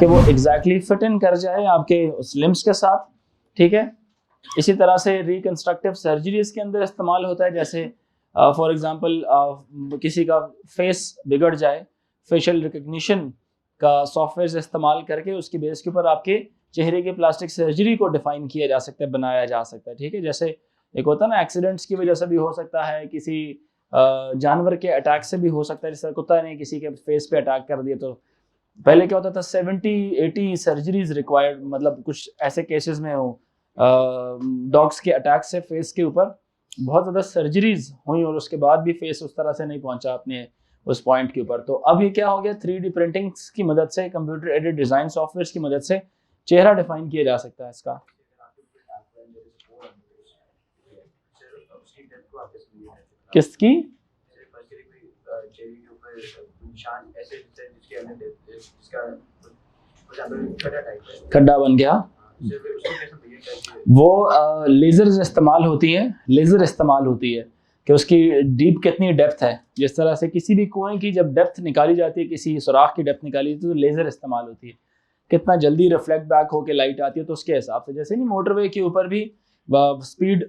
ताकि वो exactly fit in कर जाए आपके उस लिम्स के साथ, ठीक है। इसी तरह से रिकंस्ट्रक्टिव सर्जरीज के अंदर इस्तेमाल होता है, जैसे फॉर एग्जांपल किसी का फेस बिगड़ जाए, फेशियल रिकग्निशन का सॉफ्टवेयर इस्तेमाल करके उसकी बेस के ऊपर आपके चेहरे की प्लास्टिक सर्जरी को डिफाइन किया जा सकता है, बनाया जा सकता है, ठीक है। जैसे एक होता है ना, एक्सीडेंट्स की वजह से भी हो सकता है, किसी जानवर के अटैक से भी हो सकता है, जैसे कुत्ता ने किसी के फेस पे अटैक कर दिया, तो पहले क्या होता था 70-80 सर्जरीज रिक्वायर्ड, मतलब कुछ ऐसे केसेस में हो डॉग्स के अटैक से फेस के ऊपर बहुत ज़्यादा सर्जरीज हुई और उसके बाद भी फेस उस तरह से नहीं पहुंचा अपने उस पॉइंट के ऊपर। तो अब ये क्या हो गया, 3D प्रिंटिंग्स की मदद से, कंप्यूटर एडेड डिज़ाइन सॉफ्टवेयर की मदद से चेहरा डिफाइन किया जा सकता है इसका। किसकी? खड्डा बन गया, वो लेजर इस्तेमाल होती है, लेजर इस्तेमाल होती है कि उसकी डीप कितनी डेप्थ है। जिस तरह से किसी भी कुएं की जब डेप्थ निकाली जाती है, किसी सुराख की डेप्थ निकाली जाती है, तो लेजर इस्तेमाल होती है, कितना जल्दी रिफ्लेक्ट बैक होकर लाइट आती है, तो उसके हिसाब से। जैसे नहीं मोटरवे के ऊपर भी स्पीड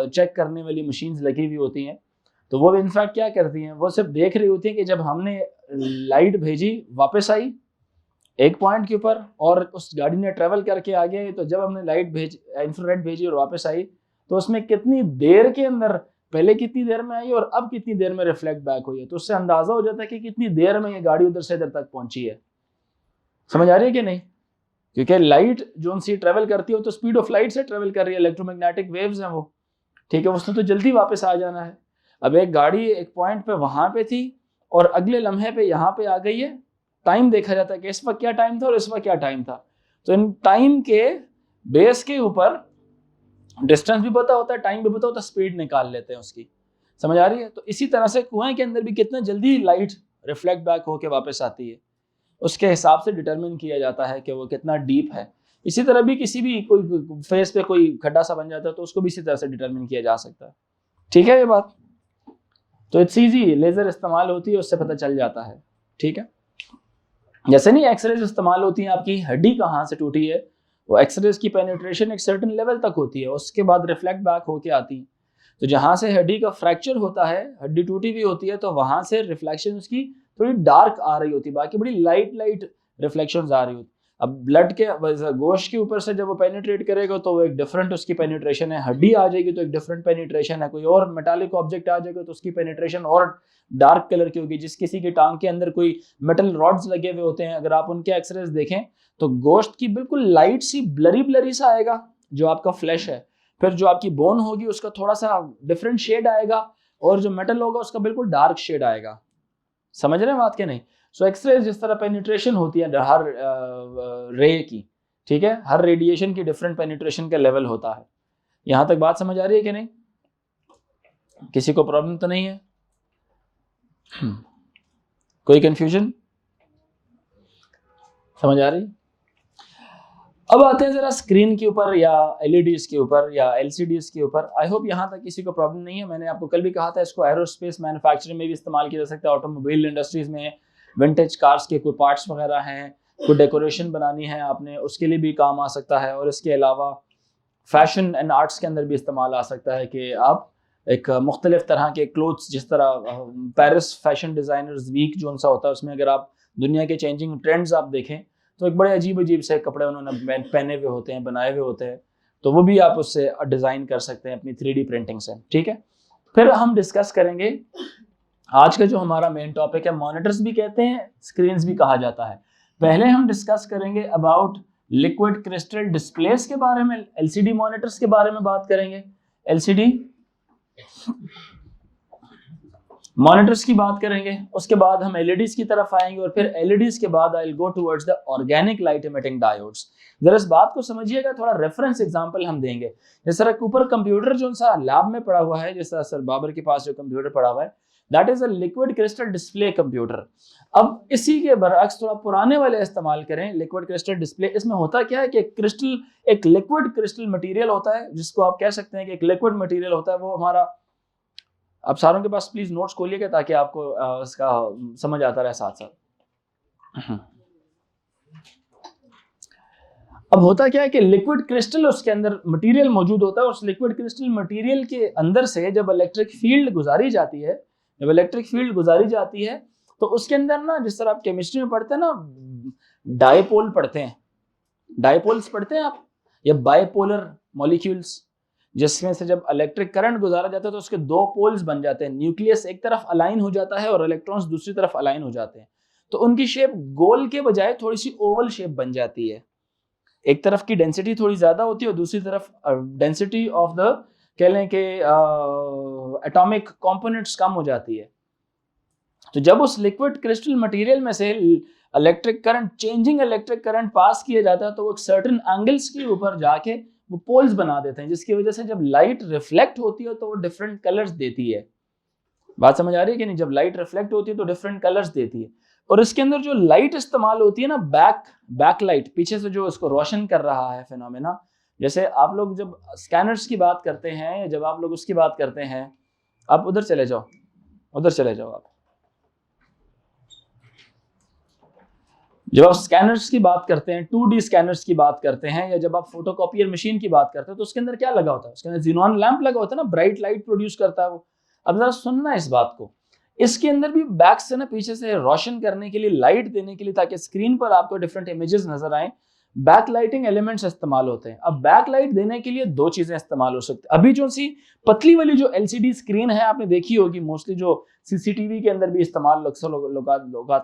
चेक करने वाली मशीन्स लगी हुई होती हैं, तो वो इनफैक्ट क्या करती हैं, वो सिर्फ देख रही होती हैं कि जब हमने लाइट भेजी वापस आई एक पॉइंट के ऊपर और उस गाड़ी ने ट्रेवल करके आ गया, तो जब हमने लाइट भेजी, इंफ्रारेड भेजी और वापस आई, तो उसमें कितनी देर के अंदर, पहले कितनी देर में आई और अब कितनी देर में रिफ्लेक्ट बैक हुई है, तो उससे अंदाजा हो जाता है कि कितनी देर में ये गाड़ी उधर से इधर तक पहुंची है। समझ आ रही है कि नहीं? क्योंकि लाइट जो सी ट्रेवल करती है तो स्पीड ऑफ लाइट से ट्रेवल कर रही है, इलेक्ट्रोमैग्नेटिक वेव्स हैं वो, ठीक है, उसने तो जल्दी वापस आ जाना है। अब एक गाड़ी एक पॉइंट पे वहां पे थी और अगले लम्हे पे यहाँ पे आ गई है, टाइम देखा जाता है कि इस वक्त क्या टाइम था और इस वक्त क्या टाइम था, तो इन टाइम के बेस के ऊपर डिस्टेंस भी पता होता है, टाइम भी पता होता है, स्पीड निकाल लेते हैं उसकी। समझ आ रही है? तो इसी तरह से कुएं के अंदर भी कितना जल्दी लाइट रिफ्लेक्ट बैक होकर वापस आती है, उसके हिसाब से डिटरमिन किया जाता है कि वो कितना डीप है। इसी तरह भी किसी भी कोई फेस पे कोई खड्डा सा बन जाता है तो उसको भी इसी तरह से डिटरमिन किया जा सकता है, ठीक है ये बात। तो इट्स इजी, लेजर इस्तेमाल होती है, उससे पता चल जाता है, ठीक है। जैसे नहीं एक्सरेज इस्तेमाल होती है, आपकी हड्डी कहाँ से टूटी है, वो एक्सरेज की पेनिट्रेशन एक सर्टेन लेवल तक होती है, उसके बाद रिफ्लेक्ट बैक होके आती है। तो जहाँ से हड्डी का फ्रैक्चर होता है, हड्डी टूटी हुई होती है, तो वहां से रिफ्लेक्शन उसकी थोड़ी डार्क आ रही होती है, बाकी बड़ी लाइट लाइट रिफ्लेक्शंस आ रही होती। अब ब्लड के गोश्त के ऊपर से जब वो पेनिट्रेट करेगा तो वो एक डिफरेंट उसकी पेनिट्रेशन है, हड्डी आ जाएगी तो एक डिफरेंट पेनिट्रेशन है, कोई और मेटालिक ऑब्जेक्ट आ जाएगा तो उसकी पेनिट्रेशन और डार्क कलर की होगी। जिस किसी की टांग के अंदर कोई मेटल रॉड्स लगे हुए होते हैं, अगर आप उनके एक्सरेज देखें तो गोश्त की बिल्कुल लाइट सी ब्लरी ब्लरी सा आएगा जो आपका फ्लैश है, फिर जो आपकी बोन होगी उसका थोड़ा सा डिफरेंट शेड आएगा, और जो मेटल होगा उसका बिल्कुल डार्क शेड आएगा। समझ रहे हैं बात के नहीं? सो एक्सरे जिस तरह पेनिट्रेशन होती है हर रे की, ठीक है, हर रेडिएशन की डिफरेंट पेनिट्रेशन का लेवल होता है। यहां तक बात समझ आ रही है कि नहीं? किसी को प्रॉब्लम तो नहीं है? कोई कंफ्यूजन? समझ आ रही? अब आते हैं जरा स्क्रीन के ऊपर या एलईडीज के ऊपर या एलसीडीज के ऊपर। आई होप यहाँ तक किसी को प्रॉब्लम नहीं है। मैंने आपको कल भी कहा था इसको एरोस्पेस मैन्युफैक्चरिंग में भी इस्तेमाल किया जा सकता है, ऑटोमोबाइल इंडस्ट्रीज में, विंटेज कार्स के कोई पार्ट्स वगैरह हैं, कोई डेकोरेशन बनानी है आपने, उसके लिए भी काम आ सकता है। और इसके अलावा फैशन एंड आर्ट्स के अंदर भी इस्तेमाल आ सकता है कि आप एक मुख्तलिफ तरह के क्लोथ्स, जिस तरह पेरिस फैशन डिज़ाइनर्स वीक जो सा होता है, उसमें अगर आप दुनिया के चेंजिंग ट्रेंड्स आप देखें तो एक बड़े अजीब अजीब से कपड़े उन्होंने पहने हुए होते हैं, बनाए हुए होते हैं, तो वो भी आप उससे डिज़ाइन कर सकते हैं अपनी 3D प्रिंटिंग से, ठीक है। फिर हम डिस्कस करेंगे आज का जो हमारा मेन टॉपिक है, मॉनिटर्स भी कहते हैं, स्क्रीन्स भी कहा जाता है। पहले हम डिस्कस करेंगे अबाउट लिक्विड क्रिस्टल डिस्प्लेस के बारे में, एलसीडी मॉनिटर्स के बारे में बात करेंगे, एलसीडी मॉनिटर्स की बात करेंगे। उसके बाद हम एलईडीज की तरफ आएंगे और फिर एलईडीज के बाद I will go towards the organic light emitting diodes. जरा इस बात को समझिएगा, थोड़ा रेफरेंस एग्जांपल हम देंगे। जिस तरह ऊपर कंप्यूटर जो सा लैब में पड़ा हुआ है, जिस तरह सर बाबर के पास जो कंप्यूटर पड़ा हुआ है, that is a liquid crystal display computer. अब इसी के बरअक्स थोड़ा पुराने वाले इस्तेमाल करें, लिक्विड क्रिस्टल डिस्प्ले। इसमें होता क्या है कि क्रिस्टल, एक लिक्विड क्रिस्टल मटेरियल होता है, जिसको आप कह सकते हैं कि एक लिक्विड मटेरियल होता है, वो हमारा, अब सारों के पास प्लीज नोट्स खोलिएगा ताकि आपको इसका समझ आता रहे साथ साथ। अब होता क्या है कि लिक्विड क्रिस्टल उसके अंदर मटेरियल मौजूद होता है, उस लिक्विड क्रिस्टल मटेरियल के अंदर से जब इलेक्ट्रिक फील्ड गुजारी जाती है, तो उसके अंदर ना, जिस तरह आप केमिस्ट्री में पढ़ते हैं ना, डायपोल पढ़ते हैं, डायपोल्स पढ़ते हैं आप, या बायपोलर मॉलिक्यूल्स, जिसमें से जब इलेक्ट्रिक करंट गुजारा जाता है तो उसके दो पोल्स बन जाते हैं, न्यूक्लियस एक तरफ अलाइन हो जाता है और इलेक्ट्रॉन्स दूसरी तरफ अलाइन हो जाते हैं, तो उनकी शेप गोल के बजाय थोड़ी सी ओवल शेप बन जाती है। एक तरफ की डेंसिटी थोड़ी ज्यादा होती है और दूसरी तरफ डेंसिटी ऑफ द, कह लें कि एटॉमिक कंपोनेंट्स कम हो जाती है। तो जब उस लिक्विड क्रिस्टल मटेरियल में से electric current, changing electric current pass किया जाता है तो वो एक सर्टेन एंगल्स के ऊपर जाके वो पोल्स बना देते हैं, जिसकी वजह से जब लाइट रिफ्लेक्ट होती है तो वो डिफरेंट कलर्स देती है। बात समझ आ रही है कि नहीं? जब लाइट रिफ्लेक्ट होती है तो डिफरेंट कलर्स देती है। और इसके अंदर जो लाइट इस्तेमाल होती है ना, बैक लाइट, पीछे से जो इसको रोशन कर रहा है फिनोमेना, जैसे आप लोग जब स्कैनर्स की बात करते हैं या जब आप लोग उसकी बात करते हैं, आप उधर चले जाओ आप, जब आप स्कैनर्स की बात करते हैं, 2D स्कैनर्स की बात करते हैं, या जब आप फोटोकॉपियर मशीन की बात करते हैं, तो उसके अंदर क्या लगा होता है? उसके अंदर ज़ीनॉन लैंप लगा होता है ना, ब्राइट लाइट प्रोड्यूस करता है वो। अब जरा सुनना इस बात को, इसके अंदर भी बैक से ना, पीछे से रोशन करने के लिए, लाइट देने के लिए, ताकि स्क्रीन पर आपको डिफरेंट इमेजेस नजर आए, बैक लाइटिंग एलिमेंट्स इस्तेमाल होते हैं। अब बैक लाइट देने के लिए दो चीजें इस्तेमाल हो सकती है। अभी जो सी पतली वाली जो LCD स्क्रीन है आपने देखी होगी, मोस्टली जो CCTV के अंदर भी इस्तेमाल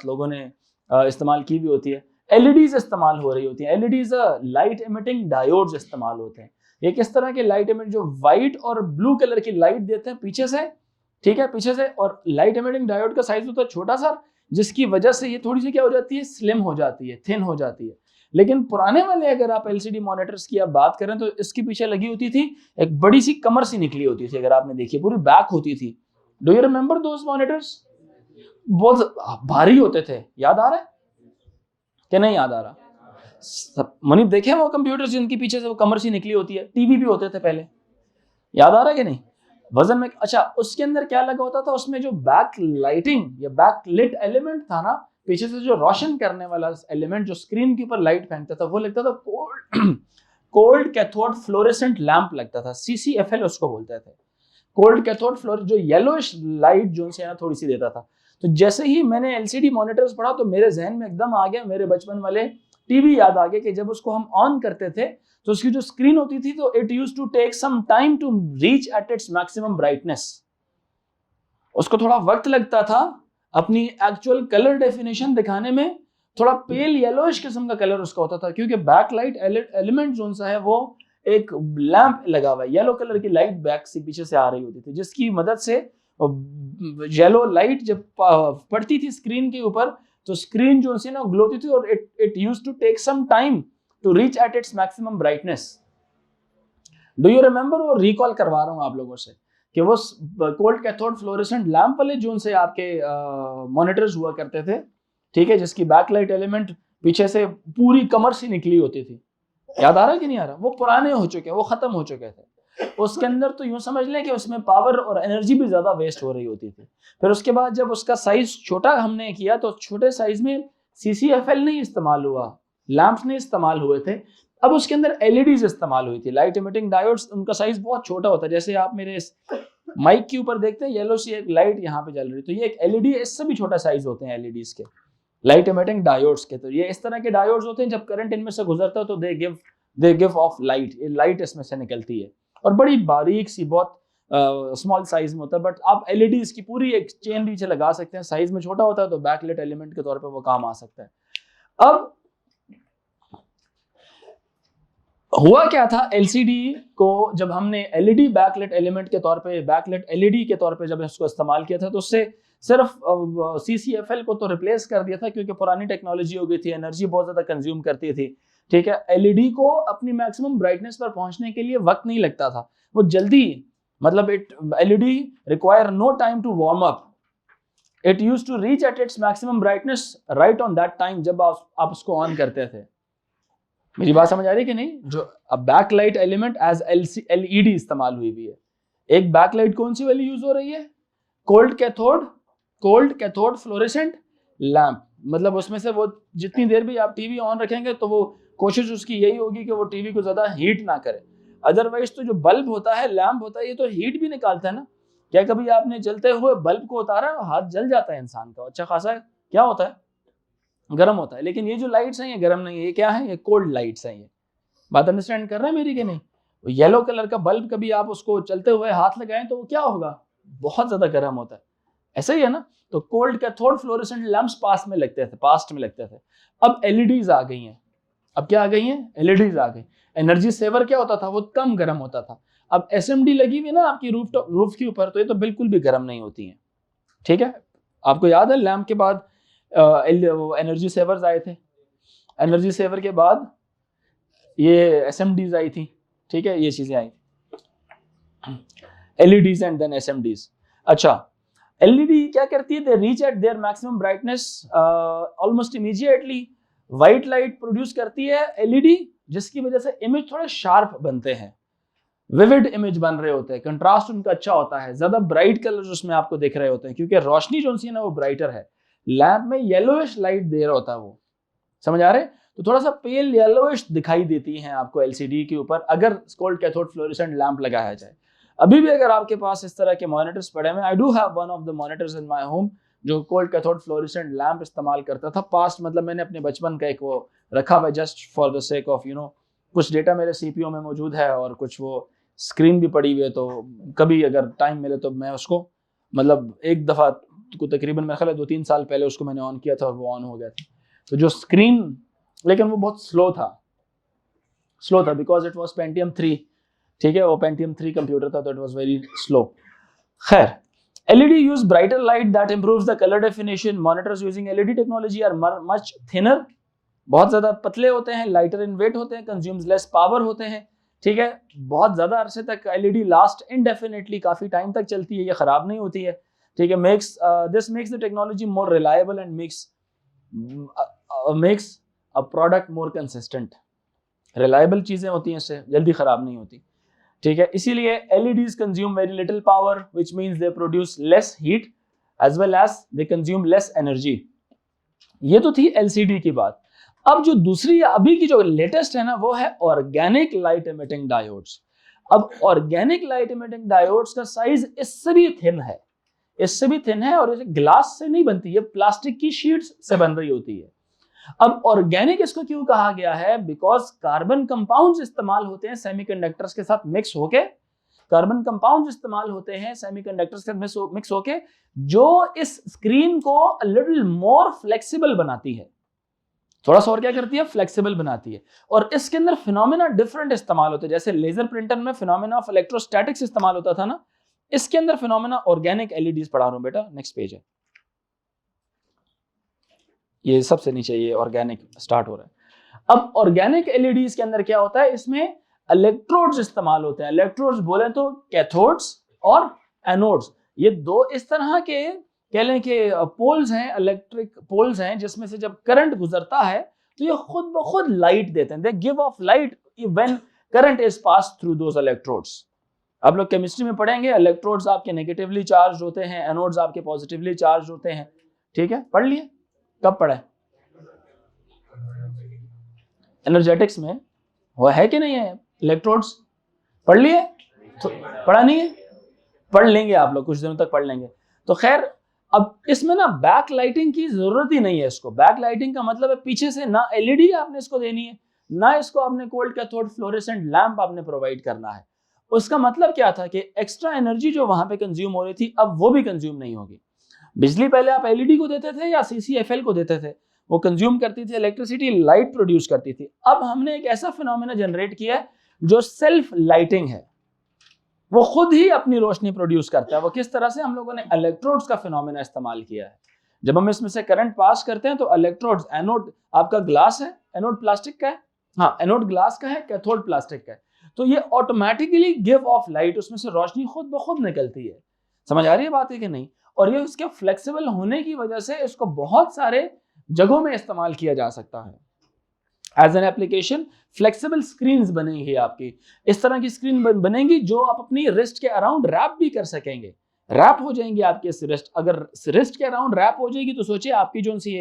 लोगों ने इस्तेमाल की भी होती है, LEDs इस्तेमाल हो रही होती हैं। LEDs लाइट एमिटिंग डायोड्स इस्तेमाल होते हैं। ये किस तरह के लाइट एमिट, जो व्हाइट और ब्लू कलर की लाइट देते हैं पीछे से, ठीक है, पीछे से, और लाइट एमिटिंग डायोड का साइज होता है छोटा सा, जिसकी वजह से ये थोड़ी सी क्या हो जाती है, स्लिम हो जाती है, थिन हो जाती है। लेकिन पुराने वाले अगर आप LCD मॉनिटर्स की आप बात करें तो इसके पीछे लगी होती थी एक बड़ी सी कमर सी निकली होती थी, अगर आपने देखी, पूरी बैक होती थी। Do you remember those monitors? बहुत भारी होते थे, याद आ रहा है कि नहीं याद आ रहा? मुनीब देखे वो कंप्यूटर्स जिनके पीछे से वो कमर सी निकली होती है, टीवी भी होते थे पहले, याद आ रहा है कि नहीं? वजन में, अच्छा, उसके अंदर क्या लगा होता था? उसमें जो बैक लाइटिंग या बैक लिट एलिमेंट था ना, पीछे से जो रोशन करने वाला एलिमेंट जो स्क्रीन के ऊपर लाइट फेंकता था, वो लगता था कोल्ड कैथोड फ्लोरेसेंट लैंप लगता था, CCFL उसको बोलते थे, कोल्ड कैथोड फ्लोर, जो येलोइश लाइट जो से ना थोड़ी सी देता था। तो जैसे ही मैंने LCD मॉनिटर्स पढ़ा तो मेरे जहन में एकदम आ गया, मेरे बचपन वाले टीवी याद आ गए कि जब उसको हम ऑन करते थे तो उसकी जो स्क्रीन होती थी, तो it used to take some time to reach at its maximum brightness. उसको थोड़ा वक्त लगता था अपनी एक्चुअल कलर डेफिनेशन दिखाने में, थोड़ा पेल येलोइश किस्म का कलर उसका होता था, क्योंकि बैक लाइट एलिमेंट जो सा है वो एक लैंप लगा हुआ है, येलो कलर की लाइट बैक से पीछे से आ रही होती थी, जिसकी मदद से येलो लाइट जब पड़ती थी स्क्रीन के ऊपर तो स्क्रीन जो सी ना ग्लो होती थी, और it used to take some time to reach at its maximum brightness. Do you remember? वो रिकॉल करवा रहा हूं आप लोगों से कि वो कोल्ड कैथोड फ्लोरेसेंट लैंप वाले जो से आपके मॉनिटर्स हुआ करते थे, ठीक है, जिसकी बैकलाइट एलिमेंट पीछे से पूरी कमर से निकली होती थी। याद आ रहा है कि नहीं आ रहा? वो पुराने हो चुके, वो खत्म हो चुके थे। उसके अंदर तो यूं समझ लें कि उसमें पावर और एनर्जी भी ज्यादा वेस्ट हो रही होती थी। फिर उसके बाद जब उसका साइज छोटा हमने किया तो छोटे साइज में CCFL नहीं इस्तेमाल हुआ, लैंप्स नहीं इस्तेमाल हुए थे, अब उसके अंदर LEDs इस्तेमाल हुई थी, लाइट इमिटिंग डायोड्स। उनका साइज बहुत छोटा होता है, जैसे आप मेरे इस माइक के ऊपर देखते हैं येलो सी एक लाइट यहाँ पे जल रही, तो ये एक LED है, इससे भी छोटा साइज होते हैं LEDs के, लाइट इमिटिंग डायोड्स के। तो ये इस तरह के डायोड्स होते हैं, जब करंट इनमें से गुजरता है तो दे गिव ऑफ लाइट, ये लाइट इसमें से निकलती है, और बड़ी बारीक सी, बहुत स्मॉल साइज में होता है। बट आप LEDs की पूरी एक चेन नीचे लगा सकते हैं, साइज में छोटा होता है तो बैकलाइट एलिमेंट के तौर पे वो काम आ सकता है। अब हुआ क्या था, LCD को जब हमने LED बैकलाइट एलिमेंट के तौर पे, बैकलाइट LED के तौर पे जब इसको इस्तेमाल किया था, तो उससे सिर्फ CCFL को तो रिप्लेस कर दिया था, क्योंकि पुरानी टेक्नोलॉजी हो गई थी, एनर्जी बहुत ज्यादा कंज्यूम करती थी, ठीक है। LED को अपनी मैक्सिमम ब्राइटनेस पर पहुंचने के लिए वक्त नहीं लगता था, वो जल्दी, मतलब LED require no time to warm up, it used to reach at its maximum brightness right on that time, जब आप उसको ऑन करते थे। मेरी बात समझ आ रही है कि नहीं? जो अब बैकलाइट एलिमेंट एज LED इस्तेमाल हुई है। एक बैकलाइट कौन सी वाली यूज हो रही है? कोल्ड कैथोड फ्लोरेसेंट लैंप, मतलब उसमें से वो जितनी देर भी आप टीवी ऑन रखेंगे तो वो कोशिश उसकी यही होगी कि वो टीवी को ज़्यादा हीट ना करे। अदरवाइज तो जो बल्ब होता है, लैम्प होता है, ये तो हीट भी निकालता है ना। क्या कभी आपने जलते हुए बल्ब को उतारा, हाथ जल जाता है इंसान का, अच्छा खासा क्या होता है, गर्म होता है। लेकिन ये जो लाइट्स हैं ये गर्म नहीं है, ये क्या है, ये कोल्ड लाइट्स हैं। ये बात अंडरस्टैंड कर रहे हैं मेरी कि नहीं? येलो कलर का बल्ब कभी आप उसको चलते हुए हाथ लगाएं तो वो क्या होगा, बहुत ज्यादा गर्म होता है। ऐसा ही है ना। तो cold cathode fluorescent lamps past में लगते थे। अब एलईडीज आ गई हैं। अब क्या आ गई हैं, एलईडीज आ गई। एनर्जी सेवर क्या होता था, वो कम गर्म होता था। अब एसएमडी लगी हुई ना आपकी रूफ के ऊपर, तो ये तो बिल्कुल भी गर्म नहीं होती हैं। ठीक है, आपको याद है लैंप के बाद एनर्जी सेवर्स आए थे। एनर्जी सेवर के बाद ये एसएमडीज आई थी। ठीक है, ये चीजें आई, एलईडीज एंड देन एसएमडीज। अच्छा, एलईडी क्या करती है, they reach at there maximum brightness almost immediately. White light produce करती है एलईडी, जिसकी वजह से इमेज थोड़े शार्प बनते हैं, विविड इमेज बन रहे होते हैं, कंट्रास्ट उनका अच्छा होता है, ज्यादा ब्राइट कलर उसमें आपको दिख रहे होते हैं, क्योंकि रोशनी जो सी है ना वो ब्राइटर है। लैंप में येलोइश लाइट दे रहा होता है वो, समझ आ रहे, तो थोड़ा सा पेल येलोइश दिखाई देती है आपको एलसीडी के ऊपर अगर कोल्ड कैथोड फ्लोरेसेंट लैंप लगाया जाए। अभी भी अगर आपके पास इस तरह के मॉनिटर्स पड़े हैं, I do have one of the monitors in my home जो कोल्ड कैथोड फ्लोरेसेंट लैंप इस्तेमाल करता था पास्ट, मतलब मैंने अपने बचपन का एक वो रखा हुआ just for the sake of कुछ डेटा मेरे सीपीयू में मौजूद है और कुछ वो स्क्रीन भी पड़ी हुई है, तो कभी अगर टाइम मिले तो मैं उसको, मतलब एक दफ़ा को तकरीबन मेरे ख्याल है 2-3 साल पहले उसको मैंने ऑन किया था और वो ऑन हो गया था। तो जो स्क्रीन, लेकिन वो बहुत स्लो था बिकॉज इट वॉज पेंटियम 3। ठीक है, वो पेंटियम 3 कंप्यूटर था, तो इट वॉज वेरी स्लो। खैर, LED use brighter light that improves the color definition. Monitors using LED technology are much thinner, बहुत ज़्यादा पतले होते हैं, लाइटर इन वेट होते हैं, कंज्यूम्स लेस पावर होते हैं। ठीक है, बहुत ज़्यादा अरसे तक LED लास्ट इनडेफिनेटली, काफ़ी टाइम तक चलती है, ये ख़राब नहीं होती है। ठीक है, this makes the technology more reliable and makes a product more consistent. Reliable चीज़ें होती हैं, इससे जल्दी ख़राब नहीं होती। ठीक है, इसीलिए LEDs consume very little power, which means they produce less heat as well as they consume less energy. ये तो थी LCD की बात। अब जो दूसरी अभी की जो लेटेस्ट है ना, वो है ऑर्गेनिक लाइट इमिटिंग डायोड्स। अब ऑर्गेनिक लाइट इमिटिंग डायोड्स का साइज इससे भी थिन है और ये ग्लास से नहीं बनती, ये प्लास्टिक की शीट्स से बन रही होती है। अब ऑर्गेनिक इसको क्यों कहा गया है, बिकॉज कार्बन कंपाउंड्स इस्तेमाल होते हैं सेमीकंडक्टर्स के साथ मिक्स होके, मिक्स होके जो इस स्क्रीन को अ लिटिल मोर फ्लेक्सिबल बनाती है, थोड़ा सा और क्या करती है, फ्लेक्सिबल बनाती है। और इसके अंदर फिनोमेना डिफरेंट इस्तेमाल होते हैं, जैसे लेजर प्रिंटर में फिनोमेना ऑफ इलेक्ट्रोस्टैटिक्स इस्तेमाल होता था ना, इसके अंदर फिनोमेना ऑर्गेनिक एलईडीज पढ़ा रहा हूं बेटा, नेक्स्ट पेज है, ये सबसे नीचे ये ऑर्गेनिक स्टार्ट हो रहा है। अब ऑर्गेनिक एलईडीज के अंदर क्या होता है, इसमें इलेक्ट्रोड्स इस्तेमाल होते हैं। इलेक्ट्रोड्स बोले तो कैथोड्स और एनोड्स, ये दो इस तरह के कह लें कि पोल्स हैं, इलेक्ट्रिक पोल्स हैं, जिसमें से जब करंट गुजरता है तो ये खुद ब खुद लाइट देते हैं, they give of light when current is pass through those electrodes. आप लोग केमिस्ट्री में पढ़ेंगे, इलेक्ट्रोड्स आपके नेगेटिवली चार्ज होते हैं, एनोड्स आपके पॉजिटिवली चार्ज होते हैं। ठीक है, पढ़ लिए, कब पढ़ा है, एनर्जेटिक्स में वो है कि नहीं है, इलेक्ट्रोड्स पढ़ लिए, तो पढ़ा नहीं है, पढ़ लेंगे आप लोग, कुछ दिनों तक पढ़ लेंगे। तो खैर, अब इसमें ना बैक लाइटिंग की जरूरत ही नहीं है। इसको बैक लाइटिंग का मतलब है पीछे से ना एलईडी आपने इसको देनी है, ना इसको आपने कोल्ड कैथोड फ्लोरेसेंट लैंप आपने प्रोवाइड करना है। उसका मतलब क्या था कि एक्स्ट्रा एनर्जी जो वहां पे कंज्यूम हो रही थी, अब वो भी कंज्यूम नहीं होगी। बिजली पहले आप एलईडी को देते थे या CCFL को देते थे, वो कंज्यूम करती थी इलेक्ट्रिसिटी, लाइट प्रोड्यूस करती थी। अब हमने एक ऐसा फिनोमेना जनरेट किया है जो सेल्फ लाइटिंग है, वो खुद ही अपनी रोशनी प्रोड्यूस करता है। वो किस तरह से, हम लोगों ने इलेक्ट्रोड्स का फिनोमेना इस्तेमाल किया है। जब हम इसमें से करंट पास करते हैं तो इलेक्ट्रोड्स, एनोड आपका ग्लास है, एनोड प्लास्टिक का है, हाँ एनोड ग्लास का है, कैथोड प्लास्टिक का है, तो ये ऑटोमेटिकली गिव ऑफ लाइट, उसमें से रोशनी खुद ब खुद निकलती है। समझ आ रही है बात है कि नहीं? और ये उसके फ्लेक्सिबल होने की वजह से इसको बहुत सारे जगहों में इस्तेमाल किया जा सकता है। As an application flexible screens बनेंगी आपकी, इस तरह की स्क्रीन बनेंगी जो आप अपनी रिस्ट के अराउंड रैप भी कर सकेंगे, रैप हो जाएंगी आपकी रिस्ट। अगर रिस्ट के अराउंड रैप हो जाएगी तो सोचिए आपकी जो सी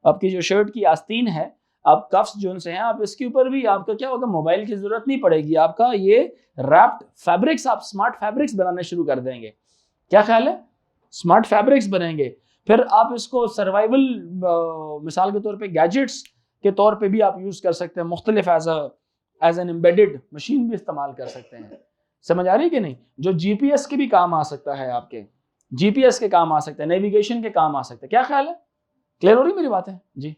आपकी जो शर्ट की आस्तीन है, आप कफ्स जो से हैं, आप इसके ऊपर भी आपका क्या होगा, मोबाइल की जरूरत नहीं पड़ेगी, आपका ये रैप्ड फैब्रिक्स, आप स्मार्ट फैब्रिक्स बनाने शुरू कर देंगे। क्या ख्याल है, स्मार्ट फैब्रिक्स बनेंगे। फिर आप इसको सर्वाइवल मिसाल के तौर पे गैजेट्स के तौर पे भी आप यूज कर सकते हैं, मुख्तलिफ एज एन एम्बेडेड मशीन भी इस्तेमाल कर सकते हैं। समझ आ रही है कि नहीं, जो जीपीएस के भी काम आ सकता है, आपके जीपीएस के काम आ सकते हैं, नेविगेशन के काम आ सकते हैं। क्या ख्याल है, क्लियर हो रही मेरी बात है जी?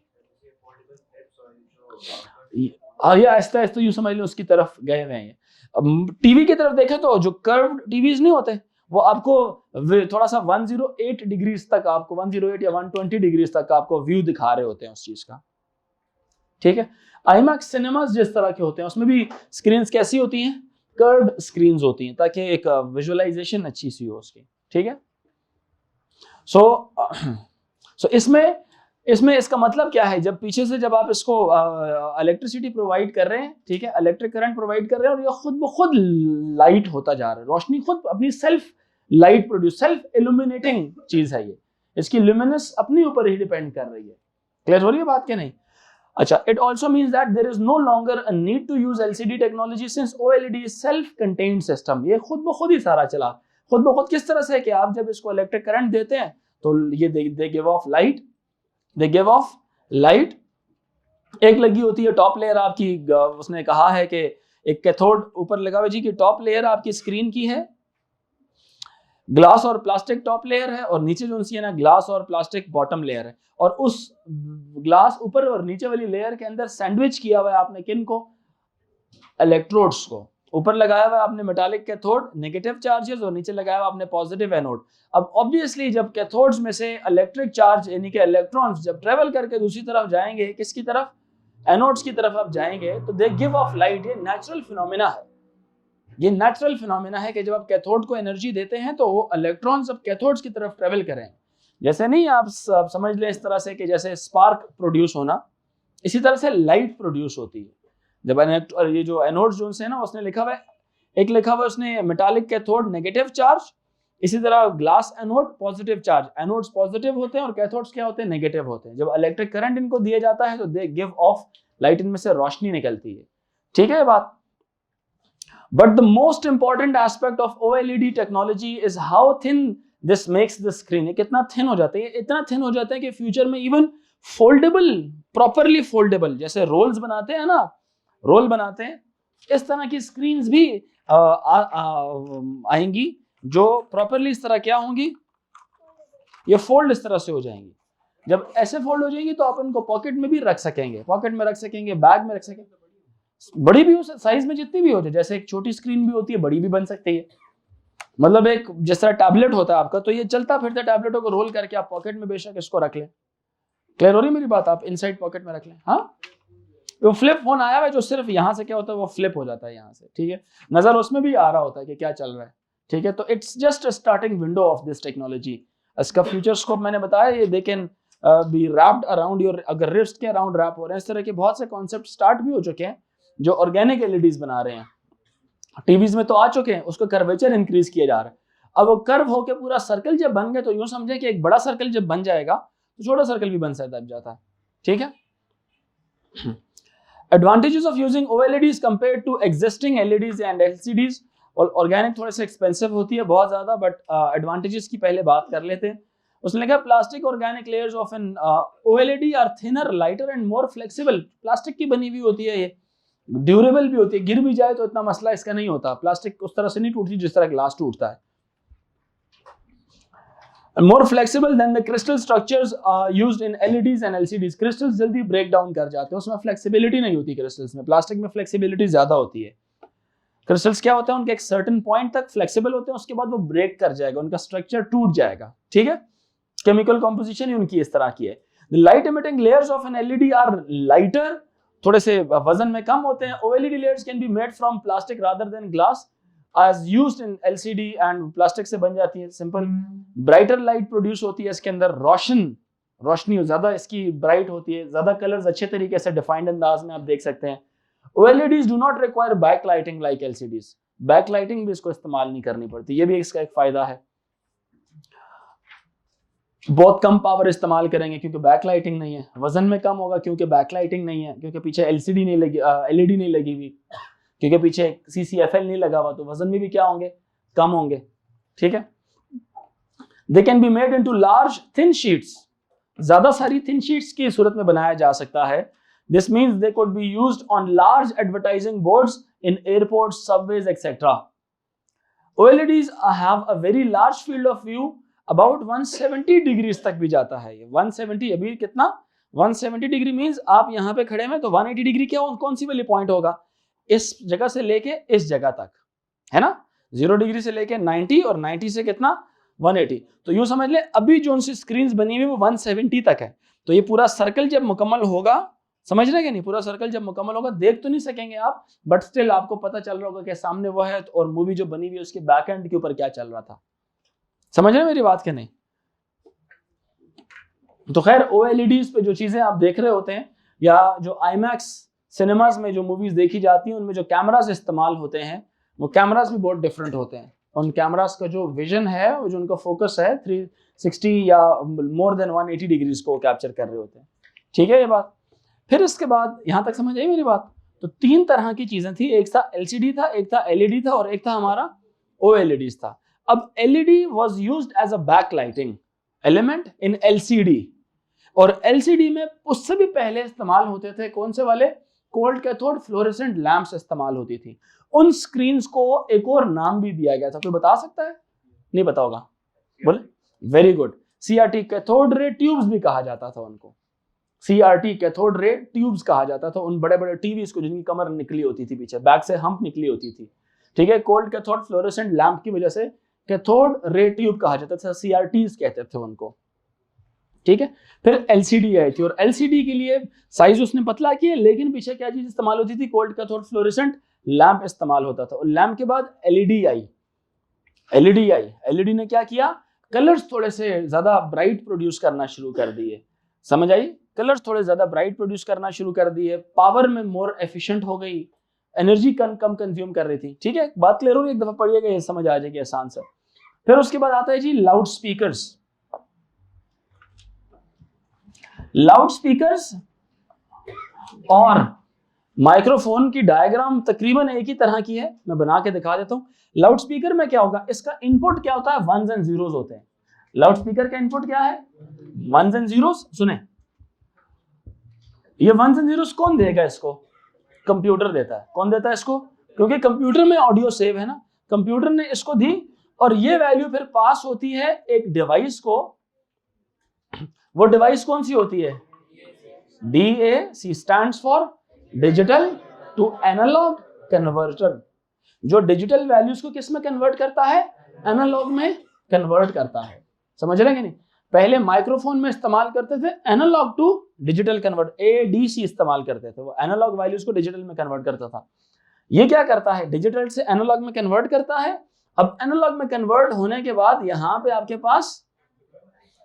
ये आहिस्ता आहिस्ता यूं समझ लो उसकी तरफ गए हुए हैं। टीवी की तरफ देखें तो जो कर्व्ड टीवीज नहीं होते, वो आपको थोड़ा सा 108 डिग्रीज तक, आपको 108 या 120 डिग्रीज तक आपको व्यू दिखा रहे होते हैं उस चीज का, ठीक है। आईमैक्स सिनेमास जिस तरह के होते हैं उसमें भी स्क्रीन्स कैसी होती हैं, कर्व्ड स्क्रीन्स होती हैं, ताकि एक विजुअलाइजेशन अच्छी सी हो उसकी, ठीक है। सो इसमें इसका मतलब क्या है, जब पीछे से जब आप इसको इलेक्ट्रिसिटी प्रोवाइड कर रहे हैं, ठीक है, इलेक्ट्रिक करंट प्रोवाइड कर रहे हैं, और ये खुद ब खुद लाइट होता जा रहा है, रोशनी खुद अपनी self light produce, self illuminating चीज है ये, इसकी ल्यूमिनस अपने ऊपर ही डिपेंड कर रही है। क्लियर हो रही है बात के नहीं? अच्छा, it also means that there is no longer a need to use LCD technology since OLED is self contained system. ये खुद ब खुद ही सारा चला, खुद ब खुद किस तरह से कि आप जब इसको इलेक्ट्रिक करंट देते हैं तो ये they give of light, they give of light. एक लगी होती है टॉप लेयर आपकी, उसने कहा है कि एक कैथोड ऊपर लगा हुआ जी की टॉप लेयर आपकी स्क्रीन की है, ग्लास और प्लास्टिक टॉप लेयर है, और नीचे जो सी है ना ग्लास और प्लास्टिक बॉटम लेयर है, और उस ग्लास ऊपर और नीचे वाली लेयर के अंदर सैंडविच किया हुआ है आपने किन को, इलेक्ट्रोड्स को। ऊपर लगाया हुआ है आपने मेटालिक कैथोड नेगेटिव चार्जेस, और नीचे लगाया हुआ आपने पॉजिटिव एनोड। अब ऑब्वियसली जब कैथोड्स में से इलेक्ट्रिक चार्ज यानी कि इलेक्ट्रॉन्स जब ट्रेवल करके दूसरी तरफ जाएंगे, किसकी तरफ, एनोड्स की तरफ आप जाएंगे, तो दे गिव ऑफ लाइट। ये नेचुरल फिनोमेना है, ये नेचुरल फिनोमेना है कि जब आप कैथोड को एनर्जी देते हैं तो वो इलेक्ट्रॉन्स अब कैथोड्स की तरफ ट्रेवल करें। जैसे नहीं आप समझ लें इस तरह से कि जैसे स्पार्क प्रोड्यूस होना, इसी तरह से लाइट प्रोड्यूस होती है जब ये जो एनोड्स जो है ना, उसने लिखा हुआ है, एक लिखा हुआ है उसने मेटालिक कैथोड नेगेटिव चार्ज, इसी तरह glass anode positive charge. Anodes positive होते हैं और कैथोड्स क्या होते हैं, नेगेटिव होते हैं। जब इलेक्ट्रिक करंट इनको दिया जाता है तो दे गिव ऑफ लाइट, इनमें से रोशनी निकलती है, ठीक है ये बात। But the most important aspect of OLED technology is how thin this makes the screen. ये कितना थिन हो जाता है, इतना थिन हो जाता है कि फ्यूचर में इवन फोल्डेबल, प्रॉपरली फोल्डेबल, जैसे रोल्स बनाते हैं ना, रोल बनाते हैं, इस तरह की स्क्रीन्स भी आएंगी जो प्रॉपरली इस तरह क्या होंगी, ये फोल्ड इस तरह से हो जाएंगी। जब ऐसे फोल्ड हो जाएंगी तो आप इनको पॉकेट में भी रख सकेंगे, पॉकेट में रख सकेंगे, बैग में रख सकेंगे, बड़ी भी हो साइज में जितनी भी हो जाए, जैसे एक छोटी स्क्रीन भी होती है, बड़ी भी बन सकती है। मतलब एक जिस तरह टैबलेट होता है आपका, तो ये चलता फिरता टैबलेटों को रोल करके आप पॉकेट में बेशक इसको रख लें। क्लियर हो रही मेरी बात, आप इनसाइड पॉकेट में रख लें। हाँ, वो फ्लिप फोन आया हुआ है जो सिर्फ यहाँ से क्या होता है, वो फ्लिप हो जाता है यहाँ से, ठीक है, नजर उसमें भी आ रहा होता है कि क्या चल रहा है, ठीक है। तो it's just starting window of this technology. इसका फ्यूचर स्कोप मैंने बताया, ये they can be wrapped around your, अगर रिस्ट के अराउंड रैप हो रहे हैं, इस तरह के बहुत से कॉन्सेप्ट स्टार्ट भी हो चुके हैं जो ऑर्गेनिक एलईडीज बना रहे हैं। टीवीज में तो आ चुके हैं, उसका कर्वेचर इंक्रीज किया जा रहा है। अब वो कर्व होके पूरा सर्कल जब बन गए तो यूं समझे कि एक बड़ा सर्कल जब बन जाएगा तो छोटा सर्कल भी बन जाता है, ठीक है। Advantages of using OLEDs compared to existing LEDs and LCDs. और ऑर्गेनिक थोड़े से एक्सपेंसिव होती है बहुत ज्यादा, बट एडवांटेजेस की पहले बात कर लेते हैं। उसने लिखा plastic organic layers of an OLED are thinner, lighter and more flexible. Plastic की बनी हुई होती है, ये ड्यूरेबल भी होती है, गिर भी जाए तो इतना मसला इसका नहीं होता। प्लास्टिक उस तरह से नहीं टूटती जिस तरह ग्लास टूटता है। More flexible than the crystal structures used in LEDs and LCDs. Crystals जल्दी ब्रेक डाउन कर जाते हैं, उसमें फ्लेक्सिबिलिटी नहीं होती क्रिस्टल्स में। प्लास्टिक में फ्लेक्सिबिलिटी ज्यादा होती है। क्रिस्टल्स क्या होता है, उनके एक सर्टेन पॉइंट तक फ्लेक्सिबल होते हैं, उसके बाद वो ब्रेक कर जाएगा, उनका स्ट्रक्चर टूट जाएगा, ठीक है। केमिकल कॉम्पोजिशन ही उनकी इस तरह की है। The light emitting layers of an LED are lighter, थोड़े से वजन में कम होते हैं। OLED layers can be made from plastic rather than glass as used in LCD and plastic से बन जाती है, सिंपल। ब्राइटर लाइट प्रोड्यूस होती है इसके अंदर, रोशनी ज्यादा इसकी ब्राइट होती है, ज्यादा कलर्स अच्छे तरीके से डिफाइंड अंदाज में आप देख सकते हैं। OLEDs do not require backlighting like LCDs। Backlighting भी इसको इस्तेमाल नहीं करनी पड़ती, ये भी इसका एक फायदा है। बहुत कम पावर इस्तेमाल करेंगे क्योंकि बैक लाइटिंग नहीं है। वजन में कम होगा क्योंकि बैक लाइटिंग नहीं है, क्योंकि पीछे एलसीडी नहीं लगी, एलईडी नहीं लगी हुई, क्योंकि पीछे सीसीएफएल नहीं लगा हुआ, तो वजन में भी क्या होंगे, कम होंगे। ठीक है। They can be made into large thin sheets, ज्यादा सारी थिन शीट्स की सूरत में बनाया जा सकता है। This means they could be used on large advertising boards in airports, subways etcetera. OLEDs have a very large field of view, about 170 degrees तक भी जाता है ये। 170 अभी कितना, 170 डिग्री मींस आप यहाँ पे खड़े हैं तो 180 डिग्री क्या, कौन सी वाली पॉइंट होगा, इस जगह से लेके इस जगह तक, है ना। 0 डिग्री से लेके 90 और 90 से कितना 180। तो यूं समझ ले अभी जो उनसी स्क्रीन बनी हुई वो 170 तक है। तो ये पूरा सर्कल जब मुकम्मल होगा, समझ रहे हैं कि नहीं, पूरा सर्कल जब मुकम्मल होगा देख तो नहीं सकेंगे आप, बट स्टिल आपको पता चल रहा होगा कि सामने वो है और मूवी जो बनी हुई है उसके बैक एंड के ऊपर क्या चल रहा था। समझ रहे हैं मेरी बात के नहीं। तो खैर OLEDs पे जो चीजें आप देख रहे होते हैं, या जो IMAX सिनेमाज में जो मूवीज देखी जाती हैं उनमें जो कैमरास इस्तेमाल होते हैं वो कैमरास भी बहुत डिफरेंट होते हैं। उन कैमरास का जो विजन है, वो जो उनका फोकस है 360 या मोर देन 180 डिग्रीज को कैप्चर कर रहे होते हैं। ठीक है ये बात। फिर इसके बाद यहां तक समझ आई मेरी बात। तो 3 तरह की चीजें थी, एक था LCD था, एक था LED था और एक था हमारा OLEDs था। अब LED was used as a backlighting element in LCD, और LCD में उससे भी पहले इस्तेमाल होते थे कौन से वाले, कोल्ड कैथोड फ्लोरेसेंट लैंप्स इस्तेमाल होती थी। उन स्क्रीन्स को एक और नाम भी दिया गया था, कोई बता सकता है, नहीं पता होगा, बोले, very good, CRT cathode ray tubes भी कहा जाता था उनको। CRT कैथोड रे ट्यूब्स कहा जाता था उन बड़े बड़े टीवीज को जिनकी कमर निकली होती थी, पीछे बैक से हम्प निकली होती थी। ठीक है। कोल्ड कैथोड फ्लोरेसेंट लैंप की वजह से कैथोड रे ट्यूब कहा जाता था, CRTs कहते थे उनको। ठीक है। फिर LCD आई थी, और LCD के लिए साइज उसने पतला किया, लेकिन पीछे क्या चीज इस्तेमाल होती थी, कोल्ड कैथोड फ्लोरेसेंट लैंप इस्तेमाल होता था। और लैंप के बाद LED आई। LED ने क्या किया, कलर्स थोड़े से ज्यादा ब्राइट प्रोड्यूस करना शुरू कर दिए। समझ आई, कलर्स थोड़े ज्यादा ब्राइट प्रोड्यूस करना शुरू कर दिए, पावर में मोर एफिशिएंट हो गई, एनर्जी कम कंज्यूम कर रही थी। ठीक है, बात क्लियर हो गई, एक दफा पढ़िएगा ये समझ आ जाएगी आसान से। फिर उसके बाद आता है जी लाउड स्पीकर्स। लाउड स्पीकर्स और माइक्रोफोन की डायग्राम तकरीबन एक ही तरह की है, मैं बना के दिखा देता हूं। लाउड स्पीकर में क्या होगा, इसका इनपुट क्या होता है, 1s and 0s होते हैं। लाउड स्पीकर का इनपुट क्या है, 1s and 0s। सुने, ये 1s and 0s कौन देगा इसको, कंप्यूटर देता है। कौन देता है इसको, क्योंकि कंप्यूटर में ऑडियो सेव है ना, कंप्यूटर ने इसको दी, और ये वैल्यू फिर पास होती है एक डिवाइस को। वो डिवाइस कौन सी होती है, DAC stands for digital to analog converter, जो डिजिटल वैल्यूज को किस में कन्वर्ट करता है, एनालॉग में कन्वर्ट करता है। समझ रहे हैं कि नहीं, पहले माइक्रोफोन में इस्तेमाल करते थे analog to digital convert, ADC इस्तेमाल करते थे, वो एनालॉग वैल्यूज को डिजिटल में कन्वर्ट करता था। ये क्या करता है, डिजिटल से एनालॉग में कन्वर्ट करता है। अब एनालॉग में कन्वर्ट होने के बाद यहां पे आपके पास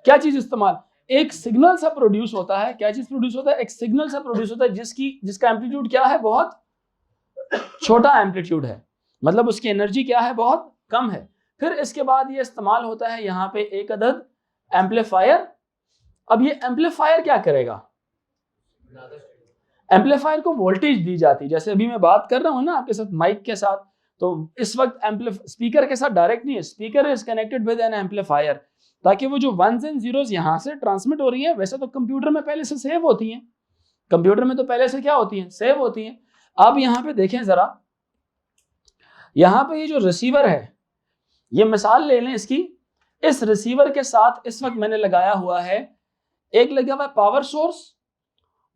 क्या चीज इस्तेमाल, एक सिग्नल सा प्रोड्यूस होता है। क्या चीज प्रोड्यूस होता है, एक सिग्नल सा प्रोड्यूस होता है जिसका एम्पलीट्यूड क्या है, बहुत छोटा एम्पलीट्यूड है, मतलब उसकी एनर्जी क्या है, बहुत कम है। फिर इसके बाद ये इस्तेमाल होता है यहाँ पे एक अदद एम्पलीफायर। अब ये एम्पलीफायर क्या करेगा, एम्पलीफायर को वोल्टेज दी जाती है। जैसे अभी मैं बात कर रहा हूँ ना आपके साथ माइक के साथ, तो इस वक्त स्पीकर के साथ डायरेक्ट नहीं है, speaker is connected with N amplifier, ताकि वो जो 1s and 0s यहां से ट्रांसमिट हो रही है, वैसे तो कंप्यूटर में पहले से सेव होती हैं, कंप्यूटर में तो पहले से क्या होती हैं, सेव होती हैं। अब यहां पे देखें जरा, यहां पे ये जो रिसीवर है, ये मिसाल ले लें इसकी, इस रिसीवर के साथ इस वक्त मैंने लगाया हुआ है, एक लगा हुआ है पावर सोर्स,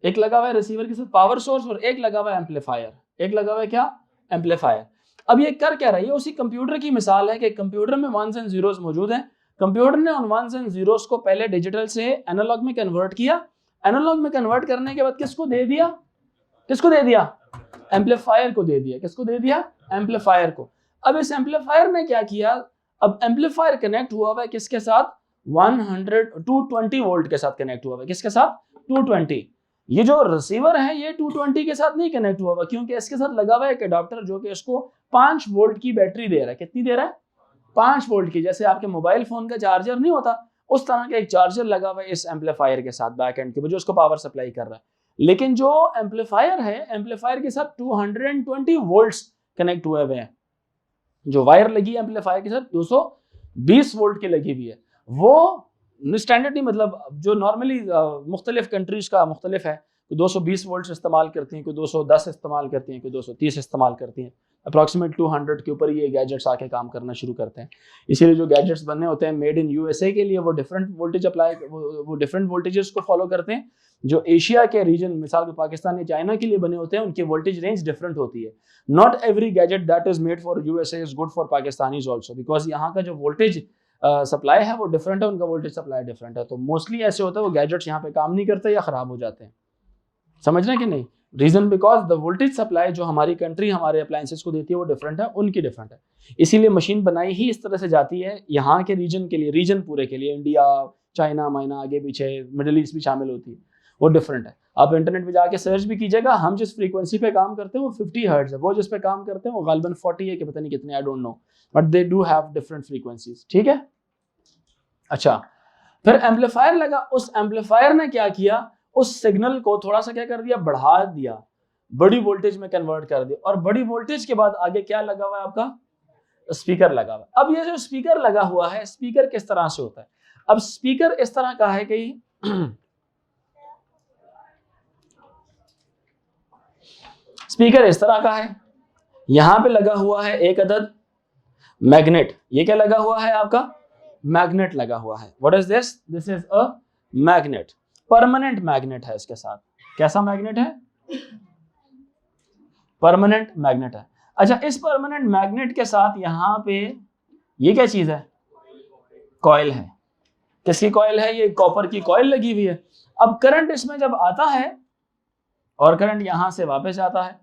एक लगा हुआ है रिसीवर के साथ पावर सोर्स, और एक लगा हुआ है एम्पलीफायर, एक लगा हुआ है क्या, एम्पलीफायर। अब ये कर क्या रहा है, उसी कंप्यूटर की मिसाल है कि कंप्यूटर में 1s and 0s मौजूद हैं। कंप्यूटर ने उन 1s and 0s को पहले डिजिटल से एनालॉग में कन्वर्ट किया, एनालॉग में कन्वर्ट करने के बाद किसको दे दिया, किसको दे दिया, एम्पलीफायर को दे दिया। किसको दे दिया, एम्पलीफायर को। अब इस एम्पलीफायर ने क्या किया, अब एम्पलीफायर कनेक्ट हुआ हुआ है किसके साथ, 220 वोल्ट के साथ कनेक्ट हुआ हुआ है। किसके साथ, 220। ये जो रिसीवर है ये 220 के साथ नहीं कनेक्ट हुआ हुआ, क्योंकि इसके साथ लगा हुआ है एक अडॉप्टर जो कि इसको 5 वोल्ट की बैटरी दे रहा है। कितनी दे रहा है, 5 वोल्ट की। जैसे आपके मोबाइल फोन का चार्जर नहीं होता, उस तरह का एक चार्जर लगा हुआ है इस एम्पलीफायर के साथ बैक एंड के ऊपर, जो उसको पावर सप्लाई कर रहा है। लेकिन जो एम्पलीफायर है, एम्पलीफायर के साथ 220 वोल्ट्स कनेक्ट हुए हुए हैं। जो वायर लगी है एम्पलीफायर के साथ 220 वोल्ट की लगी हुई है। वो स्टैंडर्ड नहीं, मतलब जो नॉर्मली मुख्तलिफ कंट्रीज का मुख्तलिफ है, कोई 220 वोल्ट इस्तेमाल करती हैं, कोई 210 इस्तेमाल करती हैं, कोई 230 इस्तेमाल करती हैं। अप्रॉक्सीमेट 200 के ऊपर ये गैजेट्स आके काम करना शुरू करते हैं। इसीलिए जो गैजेट्स बनने होते हैं मेड इन यूएसए के लिए, वो डिफरेंट वोल्टेज अप्लाई, वो डिफरेंट वोल्टेजेस को फॉलो करते हैं। जो एशिया के रीजन, मिसाल के पाकिस्तान या चाइना के लिए बने होते हैं, उनकी वोल्टेज रेंज डिफरेंट होती है। Not every gadget that is made for USA is good for Pakistanis also, because यहाँ का जो वोल्टेज सप्लाई है वो डिफरेंट है, उनका वोल्टेज सप्लाई डिफरेंट है। तो मोस्टली ऐसे होता है वो गैजेट्स यहाँ पे काम नहीं करते या खराब हो जाते हैं। समझ रहे हैं कि नहीं? Reason because the voltage supply जो हमारी कंट्री हमारे अप्लायंसेस को देती है वो डिफरेंट है, उनकी डिफरेंट है। इसीलिए मशीन बनाई ही इस तरह से जाती है यहाँ के रीजन के लिए, रीजन पूरे के लिए, इंडिया, चाइना, माइना, आगे पीछे मिडिल ईस्ट भी शामिल होती है, वो डिफरेंट है। आप इंटरनेट पे जाके सर्च भी कीजिएगा, हम जिस फ्रीक्वेंसी पे काम करते हैं वो 50 हर्ट्ज है, वो जिस पे काम करते हैं वो गालिबन 40 है कि पता नहीं कितने, I don't know, but they do have different frequencies. ठीक है, अच्छा, फिर एम्पलीफायर लगा। उस एम्पलीफायर ने क्या किया, उस सिग्नल को थोड़ा सा क्या कर दिया, बढ़ा दिया, बड़ी वोल्टेज में कन्वर्ट कर दिया। और बड़ी वोल्टेज के बाद आगे क्या लगा हुआ है आपका, स्पीकर लगा हुआ है। अब ये जो स्पीकर लगा हुआ है, स्पीकर किस तरह से होता है? अब स्पीकर इस तरह का है कि स्पीकर इस तरह का है, यहां पे लगा हुआ है एक अदद मैग्नेट। ये क्या लगा हुआ है आपका, मैग्नेट लगा हुआ है। What is this? This is a magnet, permanent magnet है इसके साथ। कैसा मैग्नेट है? परमानेंट मैग्नेट है। अच्छा, इस परमानेंट मैग्नेट के साथ यहाँ पे ये क्या चीज है, कॉइल है। किसकी कॉइल है? ये कॉपर की कॉइल लगी हुई है। अब करंट इसमें जब आता है और करंट यहां से वापस आता है,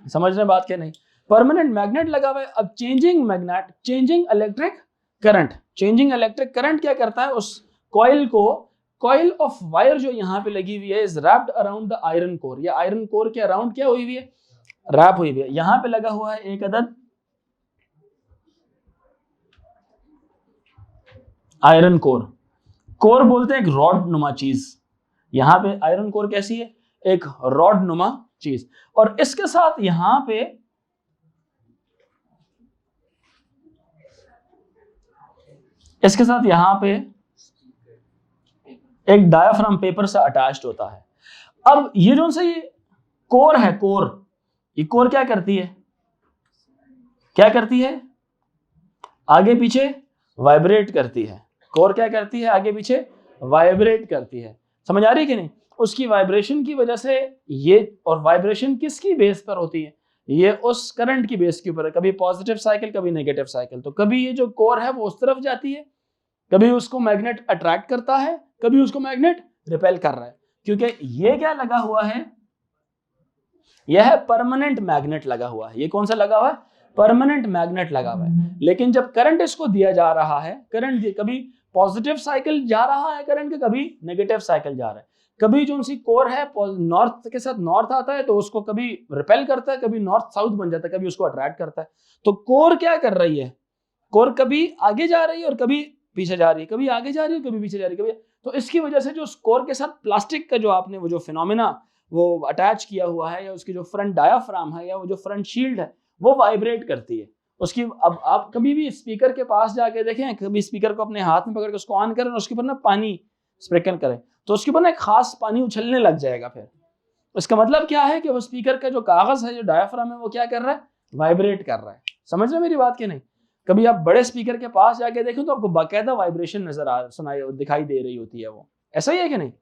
समझ रहे बात क्या नहीं? परमानेंट मैग्नेट लगा हुआ है। अब changing magnet, changing electric current, changing electric current क्या करता है, उस कॉइल को, कॉइल ऑफ वायर जो यहाँ पे लगी हुई है is wrapped around the iron core, या आयरन कोर के अराउंड क्या हुई हुई है, रैप हुई हुई है। यहाँ पे लगा हुआ है एक अदद आयरन कोर। कोर बोलते हैं एक रॉड नुमा चीज, यहाँ पे आयरन कोर कैसी है, एक रॉड नुमा चीज। और इसके साथ यहां पे एक डायाफ्राम पेपर से अटैच्ड होता है। अब ये जो सा ये कोर है, कोर, ये कोर क्या करती है, क्या करती है, आगे पीछे वाइब्रेट करती है। कोर क्या करती है, आगे पीछे वाइब्रेट करती है। समझ आ रही है कि नहीं? उसकी वाइब्रेशन की वजह से ये, और वाइब्रेशन किसकी बेस पर होती है, ये उस करंट की बेस के ऊपर है, कभी पॉजिटिव साइकिल कभी नेगेटिव साइकिल। तो कभी ये जो कोर है वो उस तरफ जाती है, कभी उसको मैग्नेट अट्रैक्ट करता है, कभी उसको मैग्नेट रिपेल कर रहा है, क्योंकि ये क्या लगा हुआ है, यह है परमानेंट मैग्नेट लगा हुआ है। ये कौन सा लगा हुआ है, परमानेंट मैग्नेट लगा हुआ है। लेकिन जब करंट इसको दिया जा रहा है, करंट कभी पॉजिटिव साइकिल जा रहा है करंट का, कभी नेगेटिव साइकिल जा रहा है। कभी जो उनकी कोर है नॉर्थ के साथ नॉर्थ आता है तो उसको कभी रिपेल करता है, कभी नॉर्थ साउथ बन जाता है, कभी उसको अट्रैक्ट करता है। तो कोर क्या कर रही है, कोर कभी आगे जा रही है और कभी पीछे जा रही है, कभी आगे जा रही है कभी पीछे जा रही है, कभी। तो इसकी वजह से जो कोर के साथ प्लास्टिक का जो आपने वो जो फिनोमिना वो अटैच किया हुआ है, या उसकी जो फ्रंट डायाफ्राम है, या वो जो फ्रंट शील्ड है, वो वाइब्रेट करती है उसकी। अब आप कभी भी स्पीकर के पास जाके देखें, कभी स्पीकर को अपने हाथ में पकड़ के उसको ऑन करें और उसके ऊपर ना पानी स्प्रिंकल करें, तो उसके ऊपर ना एक खास पानी उछलने लग जाएगा। फिर इसका मतलब क्या है कि वो स्पीकर का जो कागज है, जो डायाफ्राम है, वो क्या कर रहा है, वाइब्रेट कर रहा है। समझ रहे मेरी बात कि नहीं? कभी आप बड़े स्पीकर के पास जाके देखें तो आपको बाकायदा वाइब्रेशन नजर सुनाई दिखाई दे रही होती है। वो ऐसा ही है कि नहीं?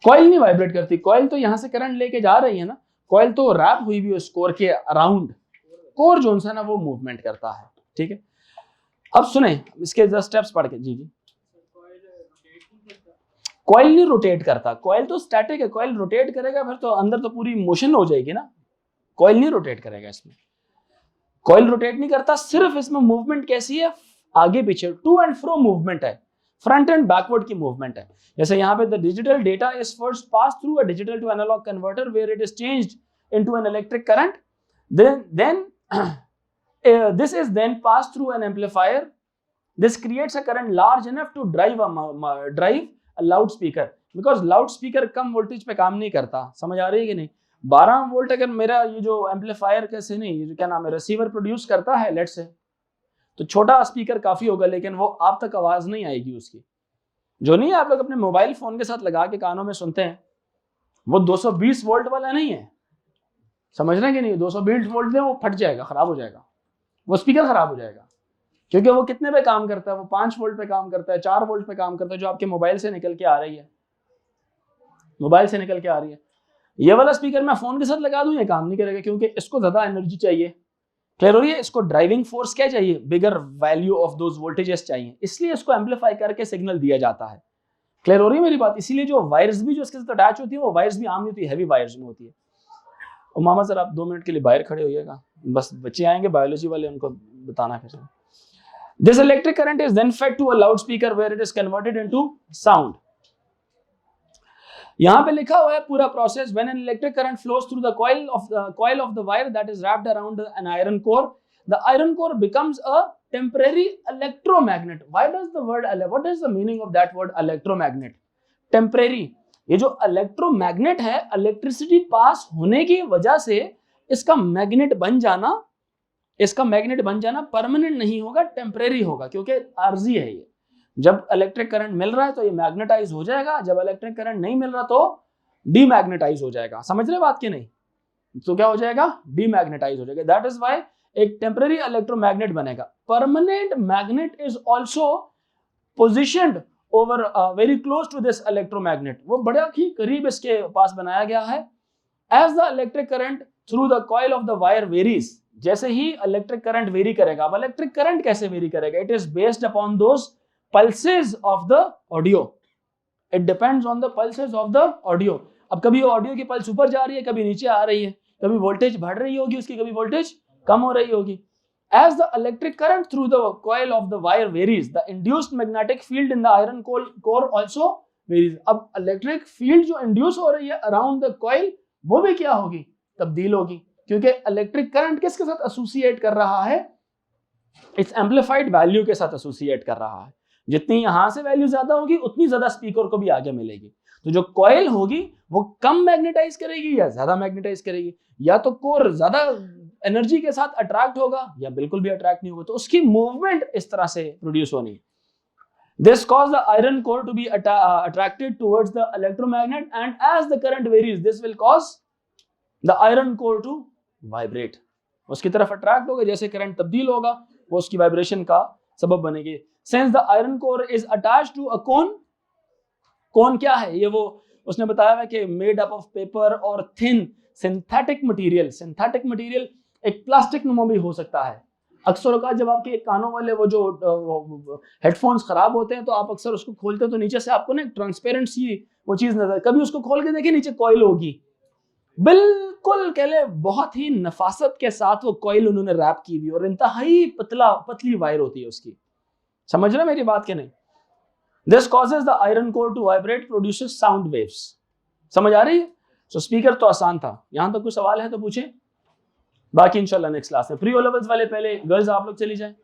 कॉइल नहीं वाइब्रेट करती, कॉइल तो यहां से करंट लेके जा रही है ना, कॉइल तो रैप हुई भी उस कोर के अराउंड, कोर जो है ना वो मूवमेंट करता है। ठीक है, अब सुने इसके 10 स्टेप्स पढ़ के। जी जी, कॉइल नहीं रोटेट करता, कॉइल तो स्टैटिक है। कॉइल रोटेट करेगा फिर तो अंदर तो पूरी मोशन हो जाएगी ना, कॉइल नहीं रोटेट करेगा इसमें। कॉइल रोटेट नहीं करता, सिर्फ इसमें मूवमेंट कैसी है, आगे पीछे, टू एंड फ्रो मूवमेंट है, फ्रंट एंड बैकवर्ड की मूवमेंट है। जैसे यहाँ पे the digital data is first pass through a digital to analog converter where it is changed into an electric current, then this is then passed through an amplifier this creates a current large enough to drive a loudspeaker, because loudspeaker कम voltage पे काम नहीं करता। समझ आ रही है कि नहीं? 12 वोल्ट अगर मेरा ये जो एम्पलीफायर कैसे नहीं, ये जो क्या नाम है, रिसीवर प्रोड्यूस करता है लेट्स से, तो छोटा स्पीकर काफी होगा, लेकिन वो आप तक आवाज नहीं आएगी उसकी। जो नहीं है आप लोग अपने मोबाइल फोन के साथ लगा के कानों में सुनते हैं, वो 220 वोल्ट वाला नहीं है, समझ रहे हैं कि नहीं? 220 वोल्ट में वो फट जाएगा, खराब हो जाएगा, वो स्पीकर खराब हो जाएगा। क्योंकि वो कितने पे काम करता है? वो 5 वोल्ट पे काम करता है, 4 वोल्ट पे काम करता है, जो आपके मोबाइल से निकल के आ रही है, मोबाइल से निकल के आ रही है। ये वाला स्पीकर मैं फोन के साथ लगा दूं, ये काम नहीं करेगा, क्योंकि इसको ज्यादा एनर्जी चाहिए। क्लियर हो रही है? इसको ड्राइविंग फोर्स क्या चाहिए? बिगर वैल्यू ऑफ दोज वोल्टेजेस चाहिए, इसलिए इसको एम्पलीफाई करके सिग्नल दिया जाता है। क्लियर हो रही है मेरी बात? इसीलिए जो वायर्स भी जो इसके साथ अटैच होती है, वो वायर्स भी आम नहीं होती, हैवी वायर्स में होती है। और मामा सर आप 2 मिनट के लिए बाहर खड़े होइएगा, बस बच्चे आएंगे बायोलॉजी वाले, उनको बताना फिर। This electric current is then fed to a loudspeaker where it is converted into sound. यहां पे लिखा हुआ है पूरा process, when an electric current flows through the coil of the wire that is wrapped around an iron core, the iron core becomes a temporary electromagnet. Why does the word, what is the meaning of that word electromagnet? Temporary. ये जो electromagnet है, electricity pass होने की वजह से इसका magnet बन जाना, इसका मैग्नेट बन जाना परमानेंट नहीं होगा, टेम्परेरी होगा, क्योंकि आर्जी है ये। जब इलेक्ट्रिक करंट मिल रहा है तो ये मैग्नेटाइज हो जाएगा, जब इलेक्ट्रिक करंट नहीं मिल रहा तो डीमैग्नेटाइज हो जाएगा। समझ रहे बात की नहीं? तो क्या हो जाएगा? डीमैग्नेटाइज हो जाएगा। दैट इज व्हाई एक टेम्परेरी इलेक्ट्रोमैग्नेट बनेगा। Permanent magnet is also positioned over very close to this electromagnet, वो बड़ा ही करीब इसके पास बनाया गया है। As the electric current through the coil of the wire varies, जैसे ही इलेक्ट्रिक करंट वेरी करेगा। अब इलेक्ट्रिक करंट कैसे वेरी करेगा? It is based upon those pulses of the audio, it depends on the pulses of the audio। अब कभी audio की pulse ऊपर जा रही है, कभी नीचे आ रही है, कभी वोल्टेज बढ़ रही होगी उसकी, कभी वोल्टेज कम हो रही होगी। As the electric current through the coil of the wire varies, the induced magnetic field in the iron core also varies। अब इलेक्ट्रिक फील्ड जो इंड्यूस हो रही है अराउंड द कॉइल, वो भी क्या होगी? तब्दील होगी, क्योंकि इलेक्ट्रिक करंट किसके साथ एसोसिएट कर रहा है? इस एम्पलीफाइड वैल्यू के साथ एसोसिएट कर रहा है। जितनी यहां से वैल्यू ज्यादा होगी, उतनी ज्यादा स्पीकर को भी आगे मिलेगी। तो जो कॉइल होगी वो कम मैग्नेटाइज करेगी या ज्यादा मैग्नेटाइज करेगी, या तो कोर ज्यादा एनर्जी के साथ अट्रैक्ट होगा या बिल्कुल भी अट्रैक्ट नहीं होगा, तो उसकी मूवमेंट इस तरह से प्रोड्यूस होनी है। This cause the iron core to be attracted towards the electromagnet, and as the current varies this will cause the iron core to vibrate. उसकी तरफ अट्रैक्ट होगा, जैसे करंट तब्दील होगा वो उसकी वाइब्रेशन का सबब बनेगी। Since the iron core is attached to a cone, cone क्या है? ये वो उसने बताया है कि made up of paper और thin synthetic material। synthetic material एक प्लास्टिक नुमा भी हो सकता है। अक्सर का जब आपके कानों वाले वो जो हेडफोन्स खराब होते हैं, तो आप अक्सर उसको खोलते हैं तो नीचे से आपको ना ट्रांसपेरेंट सी वो चीज नजर, कभी उसको खोल के देखिए नीचे कॉइल होगी, बिल्कुल कह ले बहुत ही नफासत के साथ वो कॉइल उन्होंने रैप की हुई, और इंतहाई पतली वायर होती है उसकी। समझ रहे मेरी बात के नहीं? This causes the iron core to vibrate, produces sound waves. समझ आ रही है? सो स्पीकर तो आसान था। यहां तक कोई सवाल है तो पूछें, बाकी इंशाल्लाह नेक्स्ट क्लास में। प्री ओ लेवल्स वाले पहले गर्ल्स आप लोग चली जाएं।